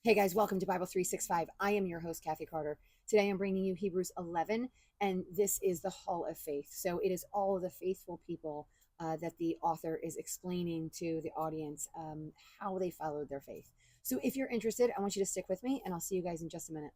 Hey guys, welcome to Bible 365. I am your host, Kathy Carter. Today I'm bringing you Hebrews 11, and this is the Hall of Faith. So it is all of the faithful people that the author is explaining to the audience how they followed their faith. So if you're interested, I want you to stick with me, and I'll see you guys in just a minute.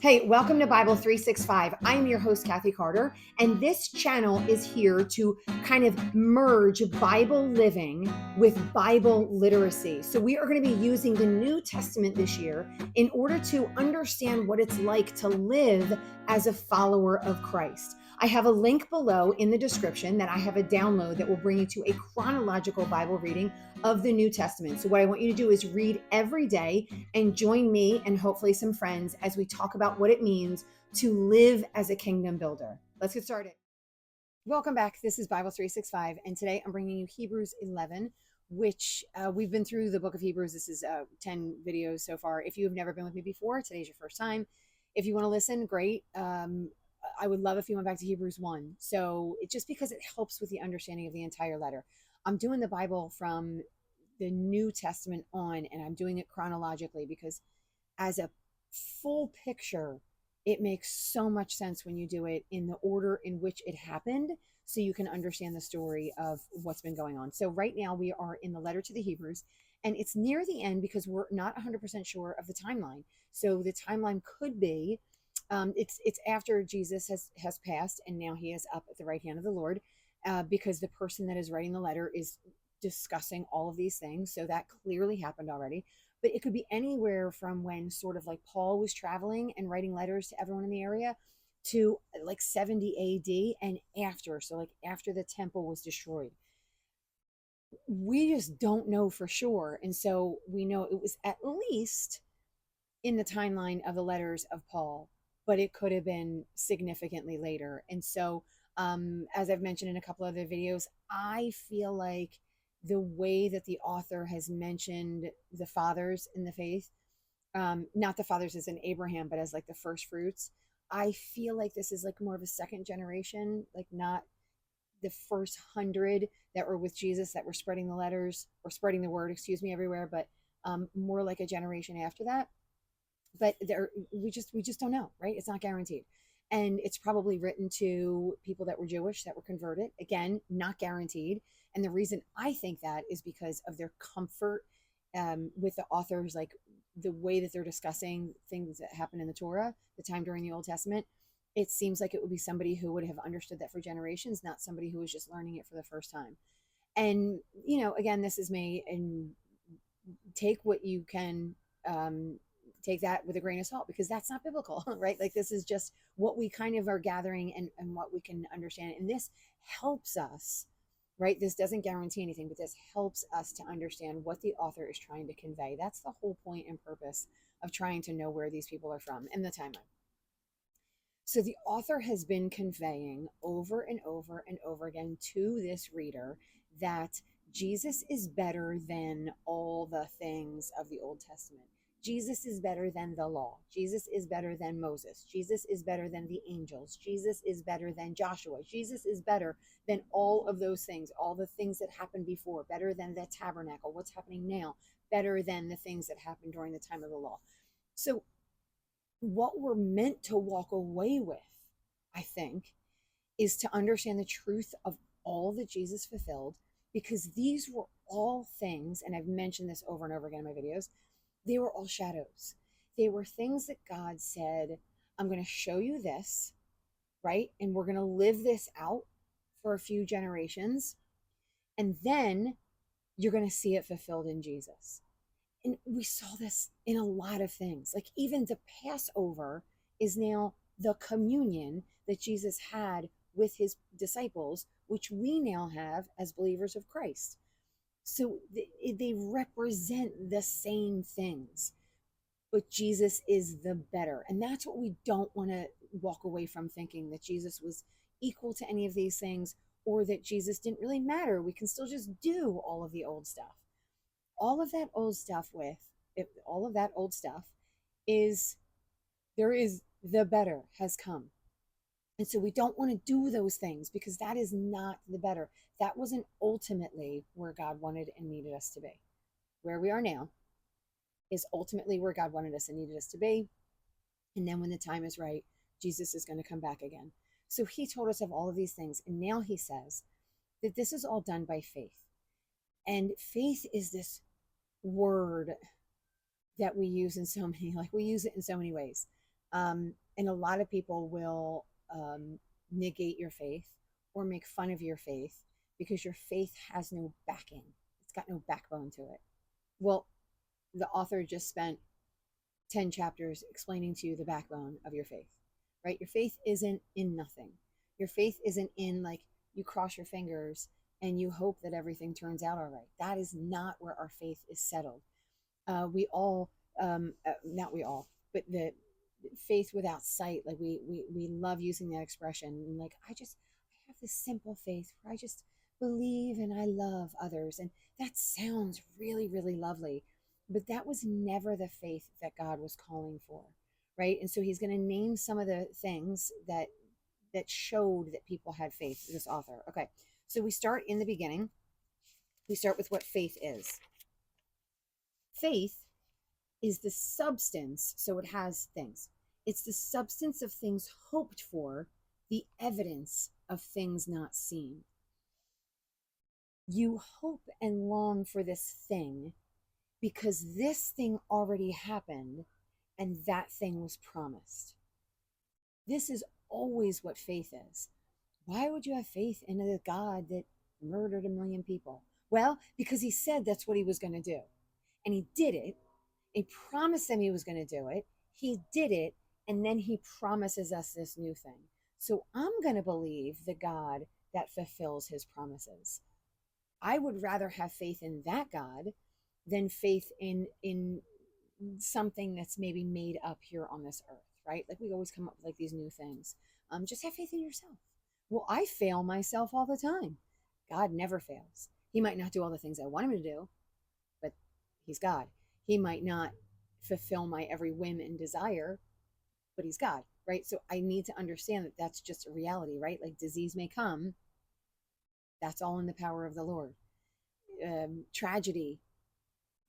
Hey, welcome to Bible 365. I'm your host, Kathy Carter, and this channel is here to kind of merge Bible living with Bible literacy. So, we are going to be using the New Testament this year in order to understand what it's like to live as a follower of Christ. I have a link below in the description that I have a download that will bring you to a chronological Bible reading of the New Testament. So, what I want you to do is read every day and join me and hopefully some friends as we talk about what it means to live as a kingdom builder. Let's get started. Welcome back. This is Bible 365, and today I'm bringing you Hebrews 11, which we've been through the book of Hebrews. This is 10 videos so far. If you have never been with me before, today's your first time. If you want to listen, great. I would love if you went back to Hebrews 1. So just because it helps with the understanding of the entire letter. I'm doing the Bible from the New Testament on, and I'm doing it chronologically because as a full picture, it makes so much sense when you do it in the order in which it happened so you can understand the story of what's been going on. So right now we are in the letter to the Hebrews, and it's near the end because we're not 100% sure of the timeline. So the timeline could be it's after Jesus has passed and now he is up at the right hand of the Lord, because the person that is writing the letter is discussing all of these things. So that clearly happened already. But it could be anywhere from when sort of like Paul was traveling and writing letters to everyone in the area to like 70 AD and after. So, like after the temple was destroyed. We just don't know for sure. And so we know it was at least in the timeline of the letters of Paul, but it could have been significantly later. And so, as I've mentioned in a couple other videos, I feel like the way that the author has mentioned the fathers in the faith, not the fathers as in Abraham, but as like the first fruits, I feel like this is like more of a second generation, like not the first 100 that were with Jesus that were spreading the letters or spreading the word, excuse me, everywhere, but more like a generation after that. But there we just don't know, right? It's not guaranteed, and it's probably written to people that were Jewish that were converted, again, not guaranteed. And the reason I think that is because of their comfort with the authors, like the way that they're discussing things that happen in the Torah, the time during the Old Testament. It seems like it would be somebody who would have understood that for generations, not somebody who was just learning it for the first time. And again, this is me, and take what you can, take that with a grain of salt, because that's not biblical. Right? Like, this is just what we kind of are gathering, and what we can understand, and this helps us. Right? This doesn't guarantee anything, but this helps us to understand what the author is trying to convey. That's the whole point and purpose of trying to know where these people are from and the timeline. So the author has been conveying over and over and over again to this reader that Jesus is better than all the things of the Old Testament. Jesus is better than the law. Jesus is better than Moses. Jesus is better than the angels. Jesus is better than Joshua. Jesus is better than all of those things, all the things that happened before, better than the tabernacle, what's happening now, better than the things that happened during the time of the law. So what we're meant to walk away with, I think, is to understand the truth of all that Jesus fulfilled, because these were all things, and I've mentioned this over and over again in my videos, they were all shadows. They were things that God said, I'm going to show you this, right? And we're going to live this out for a few generations. And then you're going to see it fulfilled in Jesus. And we saw this in a lot of things. Like, even the Passover is now the communion that Jesus had with his disciples, which we now have as believers of Christ. So they represent the same things, but Jesus is the better. And that's what we don't want to walk away from, thinking that Jesus was equal to any of these things, or that Jesus didn't really matter. We can still just do all of the old stuff. All of that old stuff all of that old stuff is, there is the better has come. And so we don't want to do those things, because that is not the better. That wasn't ultimately where God wanted and needed us to be. Where we are now is ultimately where God wanted us and needed us to be. And then when the time is right, Jesus is going to come back again. So he told us of all of these things. And now he says that this is all done by faith. And faith is this word that we use in so many, like we use it in so many ways. And a lot of people will negate your faith or make fun of your faith because your faith has no backing. It's got no backbone to it. Well, the author just spent 10 chapters explaining to you the backbone of your faith, right? Your faith isn't in nothing. Your faith isn't in like you cross your fingers and you hope that everything turns out all right. That is not where our faith is settled. We all, not we all, but the faith without sight, like we love using that expression. And like, I have this simple faith where I just believe and I love others. And that sounds really, really lovely. But that was never the faith that God was calling for, right? And so he's going to name some of the things that showed that people had faith, this author. Okay, so we start in the beginning. We start with what faith is. Faith is the substance, so it has things. It's the substance of things hoped for, the evidence of things not seen. You hope and long for this thing because this thing already happened and that thing was promised. This is always what faith is. Why would you have faith in a God that murdered 1 million people? Well, because he said that's what he was going to do. And he did it. He promised them he was going to do it. He did it. And then he promises us this new thing. So I'm going to believe the God that fulfills his promises. I would rather have faith in that God than faith in something that's maybe made up here on this earth, right? Like we always come up with like these new things. Just have faith in yourself. Well, I fail myself all the time. God never fails. He might not do all the things I want him to do, but he's God. He might not fulfill my every whim and desire, but he's God, right? So I need to understand that that's just a reality, right? Like disease may come. That's all in the power of the Lord. Tragedy,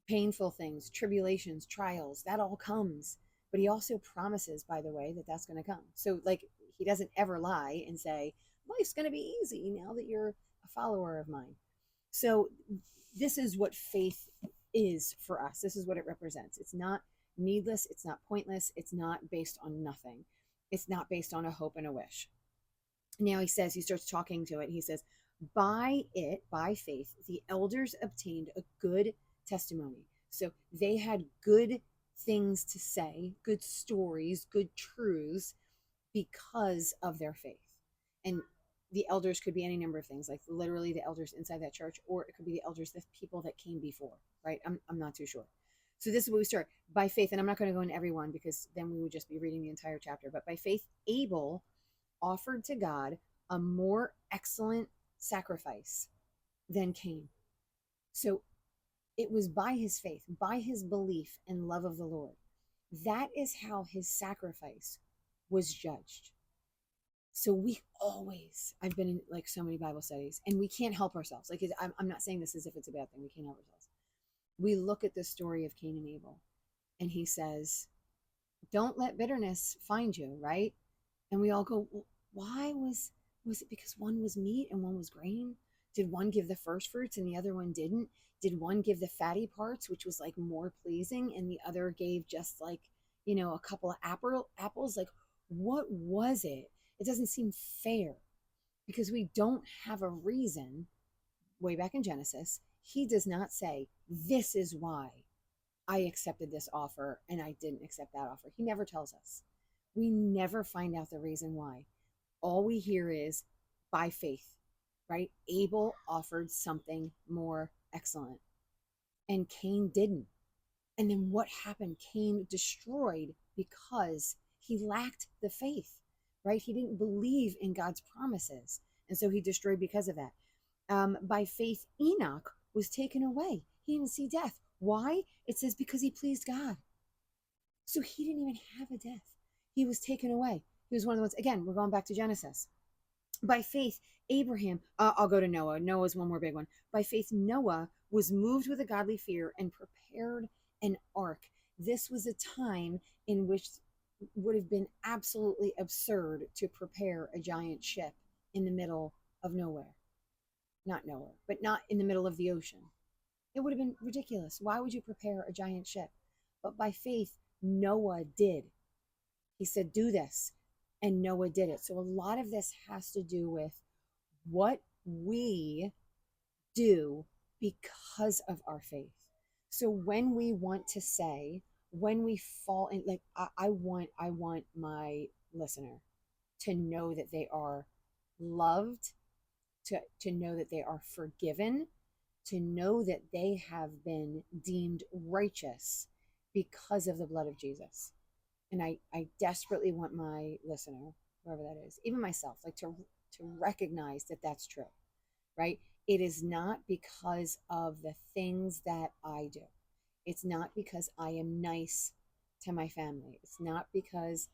painful things, tribulations, trials, that all comes. But he also promises, by the way, that that's going to come. So like he doesn't ever lie and say, life's going to be easy now that you're a follower of mine. So this is what faith is for us. This is what it represents. It's not needless. It's not pointless. It's not based on nothing. It's not based on a hope and a wish. Now he starts talking to it. He says, by faith, the elders obtained a good testimony. So they had good things to say, good stories, good truths because of their faith. And the elders could be any number of things, like literally the elders inside that church, or it could be the elders, the people that came before, right? I'm not too sure. So this is what we start by faith. And I'm not going to go into every one because then we would just be reading the entire chapter. But by faith, Abel offered to God a more excellent sacrifice than Cain. So it was by his faith, by his belief and love of the Lord. That is how his sacrifice was judged. So I've been in like so many Bible studies and we can't help ourselves. Like I'm not saying this as if it's a bad thing. We can't help ourselves. We look at the story of Cain and Abel and he says, don't let bitterness find you, right? And we all go, well, why was it because one was meat and one was grain? Did one give the first fruits and the other one didn't? Did one give the fatty parts, which was like more pleasing, and the other gave just like, a couple of apples? Like, what was it? It doesn't seem fair because we don't have a reason. Way back in Genesis, he does not say, this is why I accepted this offer and I didn't accept that offer. He never tells us. We never find out the reason why. All we hear is by faith, right? Abel offered something more excellent and Cain didn't. And then what happened? Cain destroyed because he lacked the faith, right? He didn't believe in God's promises. And so he destroyed because of that. By faith, Enoch was taken away. He didn't see death. Why? It says because he pleased God. So he didn't even have a death. He was taken away. He was one of the ones, again, we're going back to Genesis. By faith, Abraham, I'll go to Noah. Noah's one more big one. By faith, Noah was moved with a godly fear and prepared an ark This was a time in which would have been absolutely absurd to prepare a giant ship in the middle of nowhere. Not nowhere, but not in the middle of the ocean. It would have been ridiculous. Why would you prepare a giant ship? But by faith, Noah did. He said, do this. And Noah did it. So a lot of this has to do with what we do because of our faith. So when we want to say, when we fall in, like I want my listener to know that they are loved, to know that they are forgiven, to know that they have been deemed righteous because of the blood of Jesus. And I desperately want my listener, whoever that is, even myself, like to recognize that that's true, right? It is not because of the things that I do. It's not because I am nice to my family. It's not because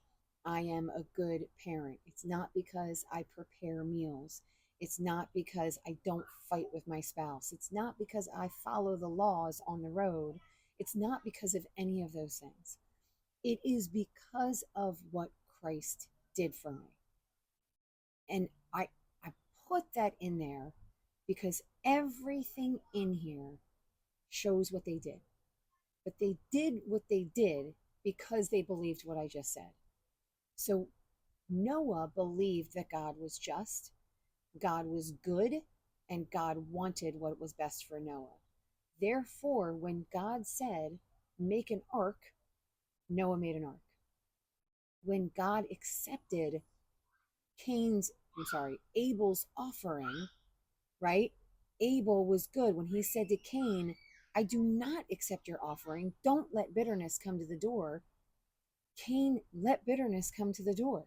I am a good parent. It's not because I prepare meals. It's not because I don't fight with my spouse. It's not because I follow the laws on the road. It's not because of any of those things. It is because of what Christ did for me. And I put that in there because everything in here shows what they did. But they did what they did because they believed what I just said. So Noah believed that God was just, God was good, and God wanted what was best for Noah. Therefore, when God said, make an ark, Noah made an ark. When God accepted Abel's offering, right? Abel was good when he said to Cain, I do not accept your offering. Don't let bitterness come to the door. Cain let bitterness come to the door,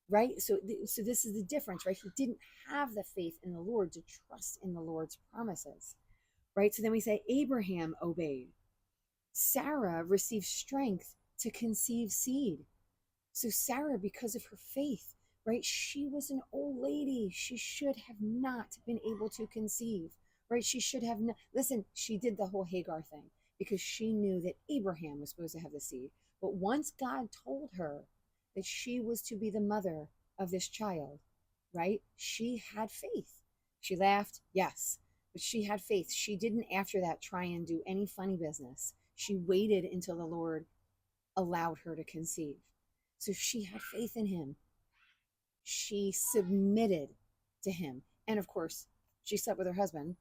right? So this is the difference, right? He didn't have the faith in the Lord to trust in the Lord's promises, right? So then we say Abraham obeyed. Sarah received strength to conceive seed. So Sarah, because of her faith, right? She was an old lady. She should have not been able to conceive, right? She should have not. Listen, she did the whole Hagar thing because she knew that Abraham was supposed to have the seed. But once God told her that she was to be the mother of this child, right? She had faith. She laughed, yes, but she had faith. She didn't, after that, try and do any funny business. She waited until the Lord allowed her to conceive. So she had faith in him. She submitted to him. And of course, she slept with her husband,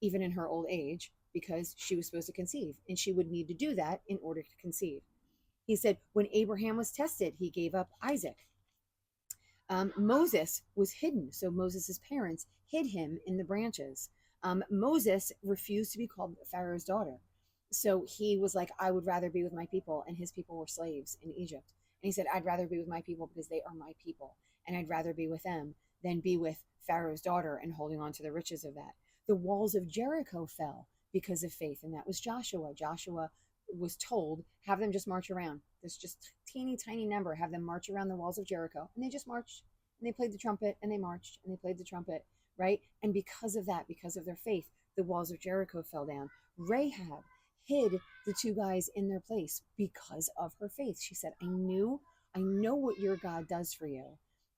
even in her old age, because she was supposed to conceive. And she would need to do that in order to conceive. He said, when Abraham was tested, he gave up Isaac. Moses was hidden. So Moses' parents hid him in the branches. Moses refused to be called Pharaoh's daughter. So he was like, I would rather be with my people. And his people were slaves in Egypt. And he said, I'd rather be with my people because they are my people. And I'd rather be with them than be with Pharaoh's daughter and holding on to the riches of that. The walls of Jericho fell because of faith. And that was Joshua. Joshua was told, have them just march around. This just teeny tiny number, have them march around the walls of Jericho. And they just marched and they played the trumpet and they marched and they played the trumpet, right? And because of that, because of their faith, the walls of Jericho fell down. Rahab hid the two guys in their place because of her faith. She said, I know what your God does for you.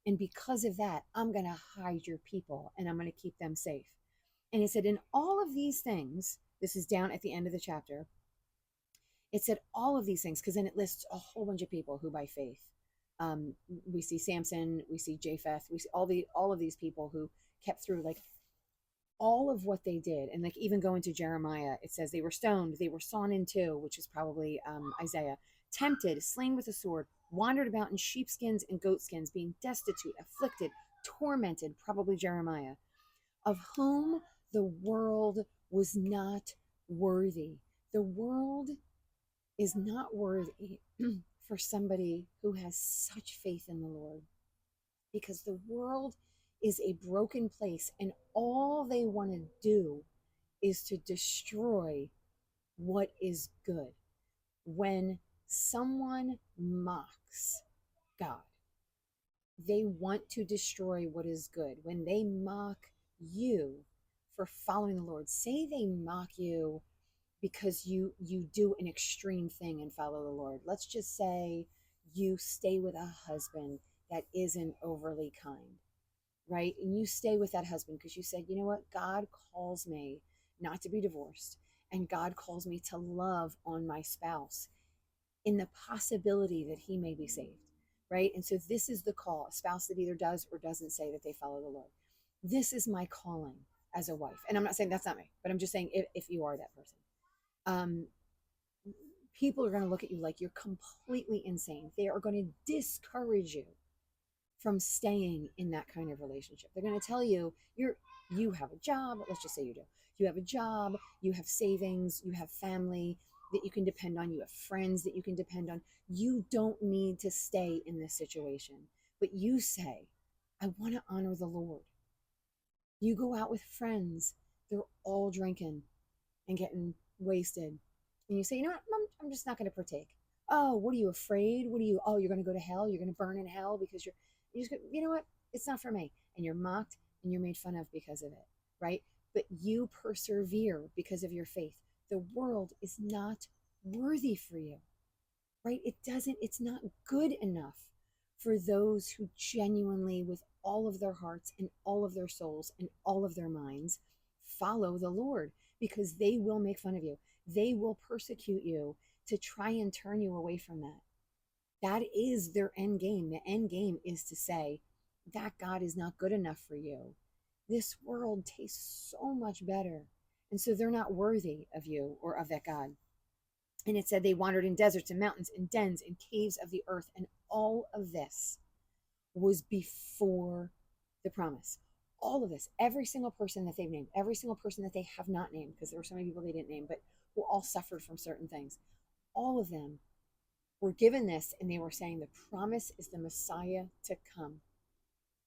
And because of that, I'm going to hide your people and I'm going to keep them safe. And he said, in all of these things, this is down at the end of the chapter, it said all of these things because then it lists a whole bunch of people who by faith, we see Samson, we see Japheth, we see all of these people who kept through, like all of what they did. And like even going to Jeremiah, it says they were stoned, they were sawn in two, which is probably Isaiah, tempted, slain with a sword, wandered about in sheepskins and goatskins, being destitute, afflicted, tormented, probably Jeremiah, of whom the world was not worthy. The world is not worthy for somebody who has such faith in the Lord, because the world is a broken place and all they want to do is to destroy what is good. When someone mocks God, they want to destroy what is good. When they mock you for following the Lord, say they mock you because you do an extreme thing and follow the Lord. Let's just say you stay with a husband that isn't overly kind, right? And you stay with that husband because you said, you know what? God calls me not to be divorced, and God calls me to love on my spouse in the possibility that he may be saved, right? And so this is the call, a spouse that either does or doesn't say that they follow the Lord. This is my calling as a wife. And I'm not saying that's not me, but I'm just saying if you are that person, um, people are going to look at you like you're completely insane. They are going to discourage you from staying in that kind of relationship. They're going to tell you you have a job. Let's just say you do. You have a job, you have savings, you have family that you can depend on, you have friends that you can depend on. You don't need to stay in this situation. But you say, I want to honor the Lord. You go out with friends, they're all drinking and getting wasted. And you say, you know what, I'm just not going to partake. Oh, what are you afraid? What are you, oh, you're going to go to hell? You're going to burn in hell because you just go, you know what? It's not for me. And you're mocked and you're made fun of because of it, right? But you persevere because of your faith. The world is not worthy for you, right? It's not good enough for those who genuinely, with all of their hearts and all of their souls and all of their minds, follow the Lord, because they will make fun of you. They will persecute you to try and turn you away from that. That is their end game. The end game is to say that God is not good enough for you. This world tastes so much better. And so they're not worthy of you or of that God. And it said they wandered in deserts and mountains and dens and caves of the earth. And all of this was before the promise. All of this, every single person that they've named, every single person that they have not named, because there were so many people they didn't name, but who all suffered from certain things, all of them were given this, and they were saying the promise is the Messiah to come.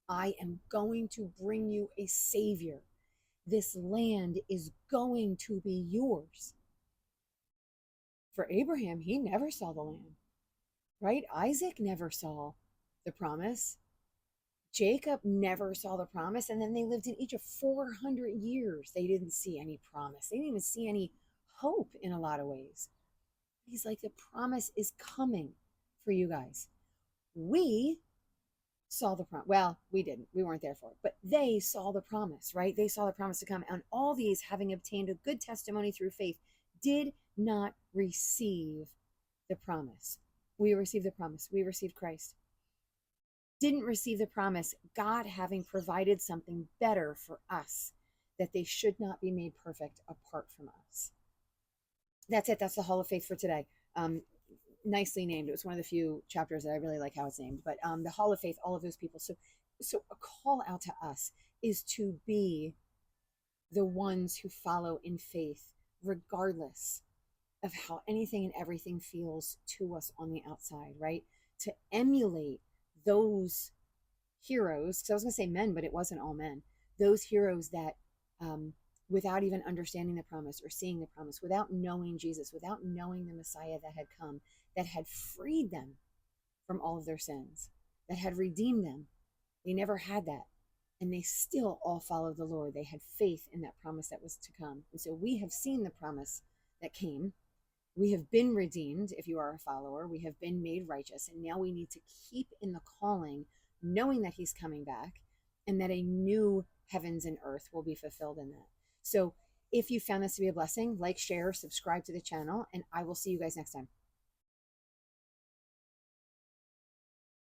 I am going to bring you a Savior. This land is going to be yours. For Abraham, he never saw the land, right? Isaac never saw the promise. Jacob never saw the promise. And then they lived in Egypt 400 years. They didn't see any promise. They didn't even see any hope in a lot of ways. He's like, the promise is coming for you guys. We saw the promise. Well, we didn't. We weren't there for it. But they saw the promise, right? They saw the promise to come. And all these, having obtained a good testimony through faith, did not receive the promise. We received the promise. We received Christ. Didn't receive the promise, God having provided something better for us, that they should not be made perfect apart from us. That's it. That's the Hall of Faith for today. Nicely named. It was one of the few chapters that I really like how it's named. But the Hall of Faith, all of those people. So a call out to us is to be the ones who follow in faith, regardless of how anything and everything feels to us on the outside, right? To emulate those heroes, because I was going to say men, but it wasn't all men, those heroes that without even understanding the promise or seeing the promise, without knowing Jesus, without knowing the Messiah that had come, that had freed them from all of their sins, that had redeemed them, they never had that. And they still all followed the Lord. They had faith in that promise that was to come. And so we have seen the promise that came. We have been redeemed. If you are a follower, we have been made righteous. And now we need to keep in the calling, knowing that he's coming back and that a new heavens and earth will be fulfilled in that. So if you found this to be a blessing, like, share, subscribe to the channel, and I will see you guys next time.